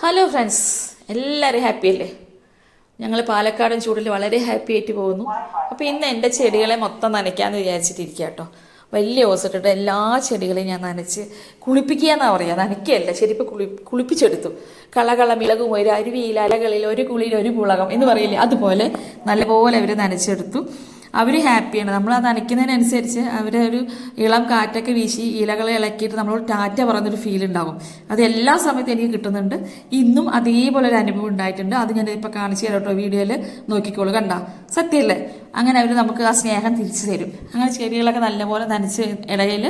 Hello friends, എല്ലാവരും happy അല്ലേ? ഞങ്ങൾ പാലക്കാടൻ ചൂടിൽ വളരെ ഹാപ്പി ആയിട്ട് പോകുന്നു. അപ്പോൾ ഇന്ന് എൻ്റെ ചെടികളെ മൊത്തം നനയ്ക്കാമെന്ന് വിചാരിച്ചിട്ടിരിക്കുക കേട്ടോ. വലിയ ഓസിട്ടിട്ട് എല്ലാ ചെടികളെയും ഞാൻ നനച്ച് കുളിപ്പിക്കുക എന്നാണ് പറയുക, നനയ്ക്കുകയല്ല. ശരിപ്പോൾ കുളിപ്പിച്ചെടുത്തു. കളകള മിളകും ഒരു അരുവിയിൽ അലകളിൽ ഒരു കുളിയിൽ ഒരു പുളകം എന്ന് പറയില്ലേ, അതുപോലെ നല്ലപോലെ അവർ നനച്ചെടുത്തു. അവർ ഹാപ്പിയാണ്. നമ്മൾ ആ നനയ്ക്കുന്നതിനനുസരിച്ച് അവരൊരു ഇളം കാറ്റൊക്കെ വീശി ഇലകളെ ഇളക്കിയിട്ട് നമ്മളോട് ടാറ്റ പറയുന്നൊരു ഫീൽ ഉണ്ടാകും. അത് എല്ലാ സമയത്തും എനിക്ക് കിട്ടുന്നുണ്ട്. ഇന്നും അതേപോലെ ഒരു അനുഭവം ഉണ്ടായിട്ടുണ്ട്. അത് ഞാൻ ഇപ്പോൾ കാണിച്ചു തരാം കേട്ടോ, വീഡിയോയിൽ നോക്കിക്കോളൂ. കണ്ട സത്യമല്ലേ? അങ്ങനെ അവർ നമുക്ക് ആ സ്നേഹം തിരിച്ചു തരും. അങ്ങനെ ചെടികളൊക്കെ നല്ലപോലെ നനച്ച് ഇടയിൽ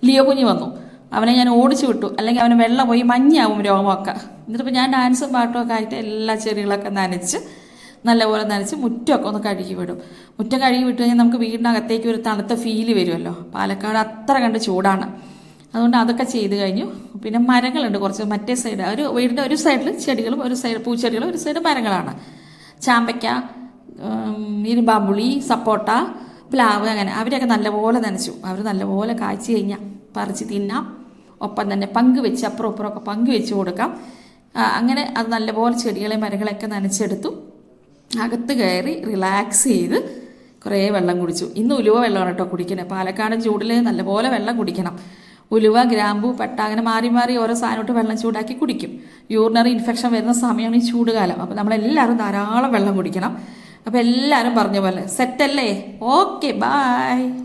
ലിയോ കുഞ്ഞ് വന്നു. അവനെ ഞാൻ ഓടിച്ചു വിട്ടു, അല്ലെങ്കിൽ അവന് വെള്ളം പോയി മഞ്ഞാവും രോമമൊക്കെ. എന്നിട്ടിപ്പോൾ ഞാൻ ഡാൻസും പാട്ടും ഒക്കെ ആയിട്ട് എല്ലാ ചെടികളൊക്കെ നനച്ച് നല്ലപോലെ നനച്ച് മുറ്റമൊക്കെ ഒന്ന് കഴുകി വിടും. മുറ്റം കഴുകി വിട്ട് കഴിഞ്ഞാൽ നമുക്ക് വീടിനകത്തേക്ക് ഒരു തണുത്ത ഫീല് വരുമല്ലോ. പാലക്കാട് അത്ര കണ്ട് ചൂടാണ്. അതുകൊണ്ട് അതൊക്കെ ചെയ്ത് കഴിഞ്ഞു. പിന്നെ മരങ്ങളുണ്ട് കുറച്ച് മറ്റേ സൈഡ്, ഒരു വീടിൻ്റെ ഒരു സൈഡിൽ ചെടികളും ഒരു സൈഡ് പൂച്ചെടികളും ഒരു സൈഡ് മരങ്ങളാണ്. ചാമ്പയ്ക്ക, ഇരുമ്പാമ്പുളി, സപ്പോട്ട, പ്ലാവ്, അങ്ങനെ അവരെയൊക്കെ നല്ലപോലെ നനച്ചു. അവർ നല്ലപോലെ കായ്ച്ചു കഴിഞ്ഞാൽ പറിച്ച് തിന്നാം. ഒപ്പം തന്നെ പങ്കുവെച്ച് അപ്പുറം ഇപ്പുറമൊക്കെ പങ്കുവെച്ച് കൊടുക്കാം. അങ്ങനെ അത് നല്ലപോലെ ചെടികളെ മരങ്ങളെയൊക്കെ നനച്ചെടുത്തു. അകത്ത് കയറി റിലാക്സ് ചെയ്ത് കുറേ വെള്ളം കുടിച്ചു. ഇന്ന് ഉലുവ വെള്ളമാണ് കേട്ടോ കുടിക്കണേ. പാലക്കാടൻ ചൂടിൽ നല്ലപോലെ വെള്ളം കുടിക്കണം. ഉലുവ, ഗ്രാമ്പു, പട്ട, അങ്ങനെ മാറി മാറി ഓരോ സാധനമായിട്ട് വെള്ളം ചൂടാക്കി കുടിക്കും. യൂറിനറി ഇൻഫെക്ഷൻ വരുന്ന സമയമാണ് ഈ ചൂടുകാലം. അപ്പോൾ നമ്മളെല്ലാവരും ധാരാളം വെള്ളം കുടിക്കണം. അപ്പോൾ എല്ലാവരും പറഞ്ഞ പോലെ സെറ്റല്ലേ? Okay, by.